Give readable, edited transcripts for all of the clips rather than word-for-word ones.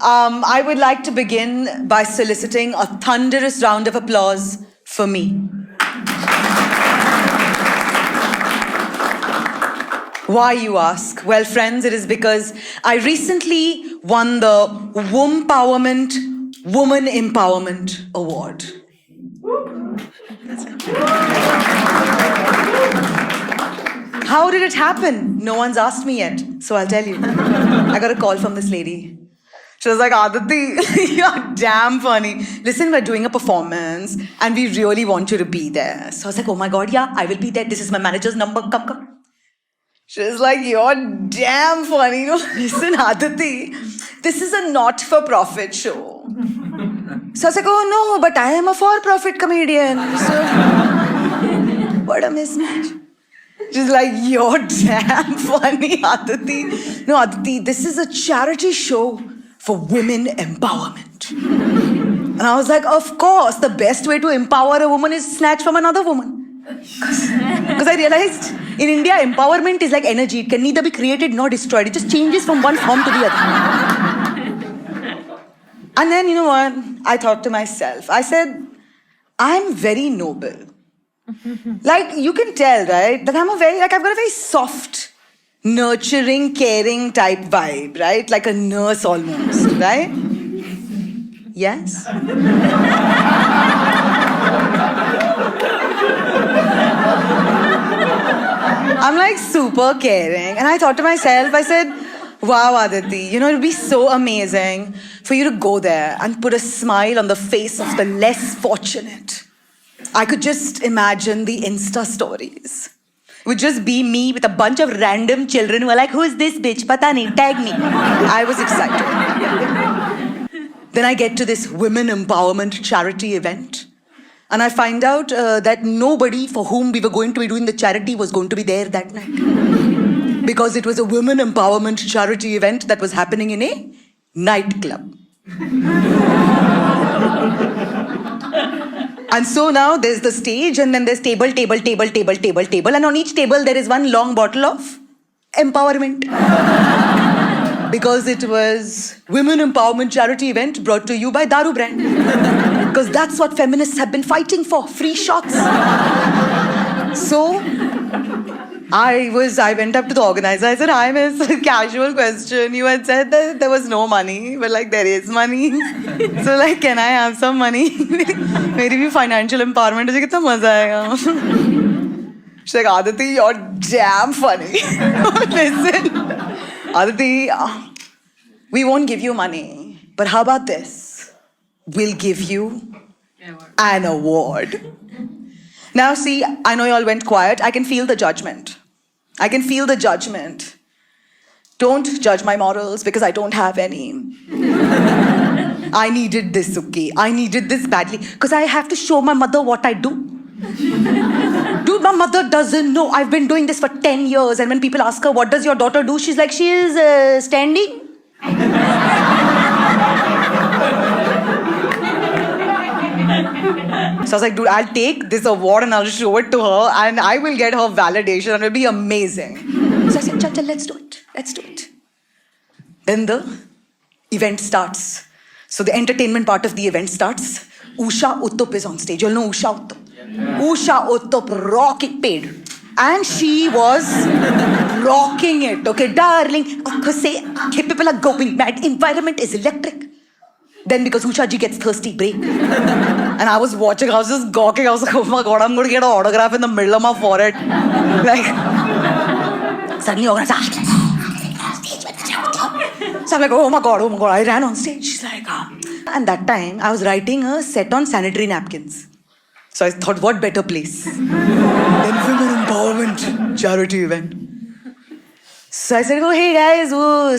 I would like to begin by soliciting a thunderous round of applause for me. Why, you ask? Well, friends, it is because I recently won the Wompowerment Woman Empowerment Award. How did it happen? No one's asked me yet, so I'll tell you. I got a call from this lady. She was like, Aditi, you're damn funny. Listen, we're doing a performance and we really want you to be there. So I was like, oh my God, yeah, I will be there. This is my manager's number. Come. She was like, you're damn funny. No, listen, Aditi, this is a not-for-profit show. So I was like, oh no, but I am a for-profit comedian. So, what a mismatch. She's like, you're damn funny, Aditi. No, Aditi, this is a charity show for women empowerment. And I was like, of course, the best way to empower a woman is snatch from another woman. Because I realized in India, empowerment is like energy. It can neither be created nor destroyed. It just changes from one form to the other. And then, you know what? I thought to myself, I said, I'm very noble. Like, you can tell, right? That I've got a very soft, nurturing, caring type vibe, right? Like a nurse almost, right? Yes? I'm like super caring. And I thought to myself, I said, wow, Aditi, you know, it would be so amazing for you to go there and put a smile on the face of the less fortunate. I could just imagine the Insta stories. It would just be me with a bunch of random children who are like, who is this bitch? Pata nahi, tag me. I was excited. Then I get to this women empowerment charity event. And I find out that nobody for whom we were going to be doing the charity was going to be there that night. Because it was a women empowerment charity event that was happening in a nightclub. And so now there's the stage and then there's table. And on each table there is one long bottle of empowerment. Because it was women empowerment charity event brought to you by Daru brand. Because that's what feminists have been fighting for, free shots. So I went up to the organizer. I said, hi, miss, casual question. You had said that there was no money, but like there is money. So like, can I have some money? Maybe financial empowerment. Mujhe kitna maza aayega. She's like, Aditi, you're damn funny. Listen, Aditi, we won't give you money, but how about this? We'll give you an award. Now see, I know you all went quiet. I can feel the judgment. Don't judge my morals because I don't have any. I needed this, okay? I needed this badly because I have to show my mother what I do. Dude, my mother doesn't know. I've been doing this for 10 years and when people ask her, what does your daughter do? She's like, she is standing. So I was like, dude, I'll take this award and I'll show it to her and I will get her validation and it'll be amazing. So I said, Chal, let's do it. Then the event starts. So the entertainment part of the event starts. Usha Uttup is on stage. You all know Usha Uttup. Yeah. Usha Uttup rocking paid. And she was rocking it. Okay, darling. People are going mad. Environment is electric. Then because Usha ji gets thirsty, break. And I was watching, I was just gawking. I was like, oh my God, I'm going to get an autograph in the middle of my forehead. Like, suddenly organizer. So I'm like, oh my God. I ran on stage. She's like, And that time, I was writing a set on sanitary napkins. So I thought, what better place than women empowerment charity event. So I said, oh, hey guys,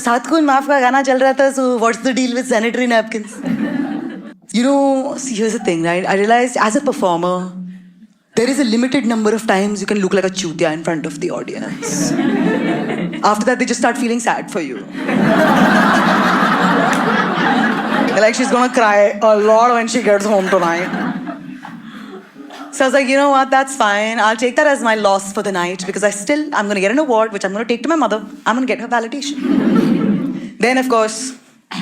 Saath Khoon Maaf ka gana chal raha tha, so what's the deal with sanitary napkins? You know, see, here's the thing, right? I realized as a performer, there is a limited number of times you can look like a chutia in front of the audience. After that, they just start feeling sad for you. They're like, she's gonna cry a lot when she gets home tonight. So I was like, you know what, that's fine. I'll take that as my loss for the night because I'm going to get an award, which I'm going to take to my mother. I'm going to get her validation. Then, of course,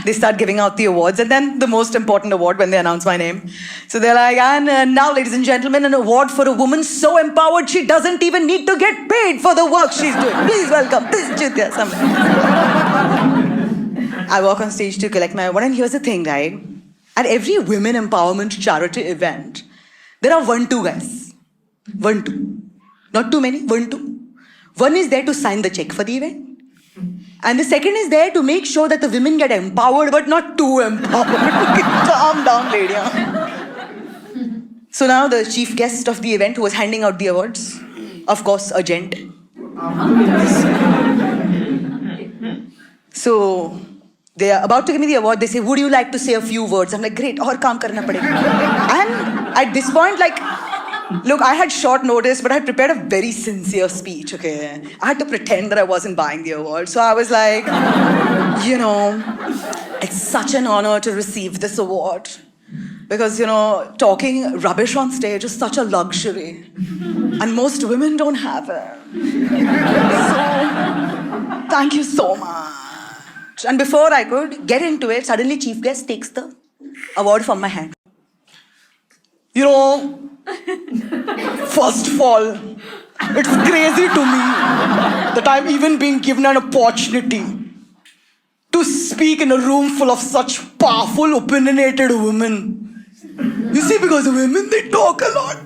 They start giving out the awards, and then the most important award when they announce my name. So they're like, and now, ladies and gentlemen, an award for a woman so empowered she doesn't even need to get paid for the work she's doing. Please welcome this Chitya. I walk on stage to collect my award, and here's the thing, right? At every women empowerment charity event, there are 1-2 guys. 1-2. Not too many, 1-2. One is there to sign the check for the event. And the second is there to make sure that the women get empowered, but not too empowered. Calm down, lady. So now the chief guest of the event who was handing out the awards, of course, a gent. So they are about to give me the award. They say, would you like to say a few words? I'm like, great, aur kaam karna padega. And at this point, like, look, I had short notice, but I had prepared a very sincere speech, okay? I had to pretend that I wasn't buying the award. So I was like, you know, it's such an honor to receive this award. Because, you know, talking rubbish on stage is such a luxury. And most women don't have it. So, thank you so much. And before I could get into it, suddenly chief guest takes the award from my hand. You know, first of all, it's crazy to me that I'm even being given an opportunity to speak in a room full of such powerful, opinionated women. You see, because women, they talk a lot.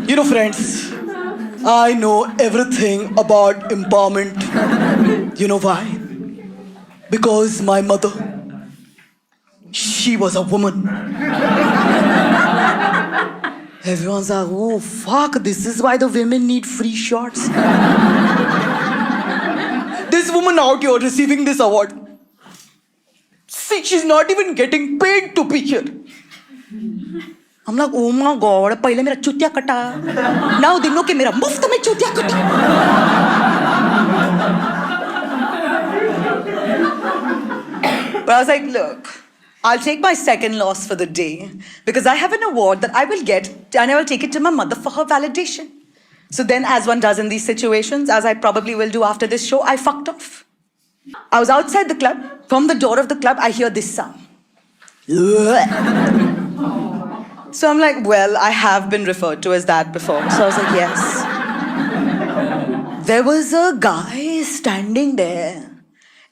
You know, friends, I know everything about empowerment. You know why? Because my mother, she was a woman. Everyone's like, oh, fuck, this is why the women need free shots. This woman out here receiving this award, see, she's not even getting paid to be here. I'm like, oh my God, पहले मेरा चुतिया कटा. Now they know कि मेरा मुफ्त में चुतिया कटा. But I was like, look, I'll take my second loss for the day because I have an award that I will get and I will take it to my mother for her validation. So then, as one does in these situations, as I probably will do after this show, I fucked off. I was outside the club. From the door of the club, I hear this sound. So I'm like, well, I have been referred to as that before. So I was like, yes. There was a guy standing there,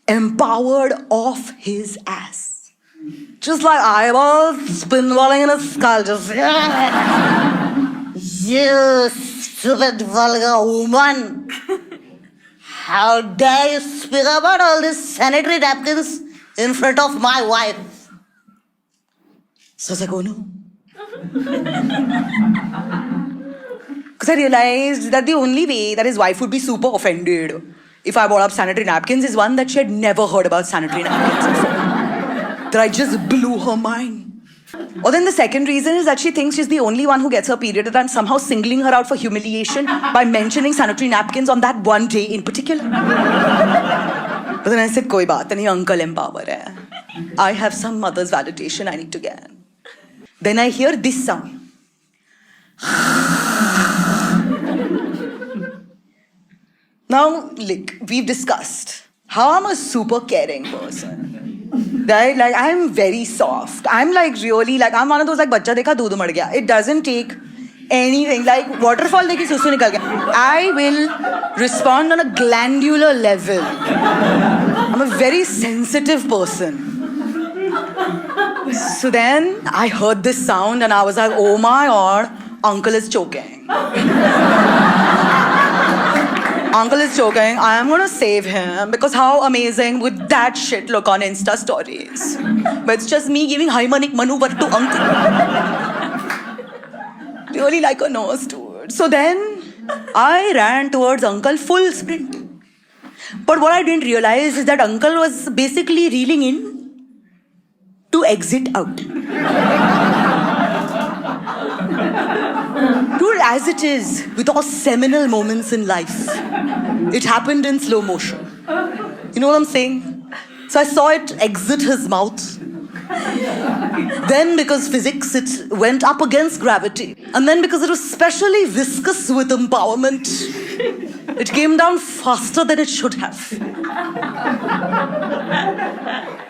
empowered off his ass. Just like I was spinballing in a skull, just, you stupid vulgar woman. How dare you speak about all these sanitary napkins in front of my wife? So I was like, oh no. Because I realized that the only way that his wife would be super offended if I brought up sanitary napkins is one, that she had never heard about sanitary napkins before. That I just blew her mind. Or then the second reason is that she thinks she's the only one who gets her period, that I'm somehow singling her out for humiliation by mentioning sanitary napkins on that one day in particular. But then I said, koi baat nahi, uncle empower hai. I have some mother's validation I need to get. Then I hear this sound. Now, like, we've discussed how I'm a super caring person. Right? Like, I'm very soft. I'm like really, like, I'm one of those like, bachcha dekha, doodh mad gaya. It doesn't take anything. Like, waterfall dekhi, susu nikal gaya. I will respond on a glandular level. I'm a very sensitive person. So then I heard this sound and I was like, oh my God, uncle is choking. Uncle is choking. I am gonna save him because how amazing would that shit look on Insta stories? But it's just me giving Haimanic maneuver to uncle. Really like a nurse, dude. So then I ran towards uncle full sprint. But what I didn't realize is that uncle was basically reeling in to exit out. Dude, as it is with all seminal moments in life, it happened in slow motion. You know what I'm saying? So I saw it exit his mouth. Then because physics, it went up against gravity. And then because it was specially viscous with empowerment, It came down faster than it should have.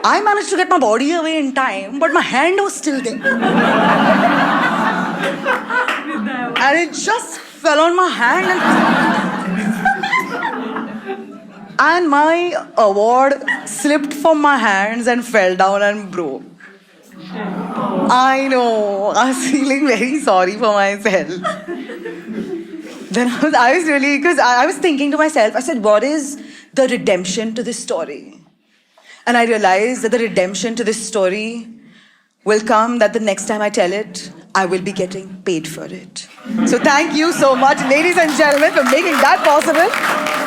I managed to get my body away in time, but my hand was still there. And it just fell on my hand and my award slipped from my hands and fell down and broke. I know. I was feeling very sorry for myself. Then I was really, because I was thinking to myself, I said, what is the redemption to this story? And I realized that the redemption to this story will come that the next time I tell it, I will be getting paid for it. So thank you so much, ladies and gentlemen, for making that possible.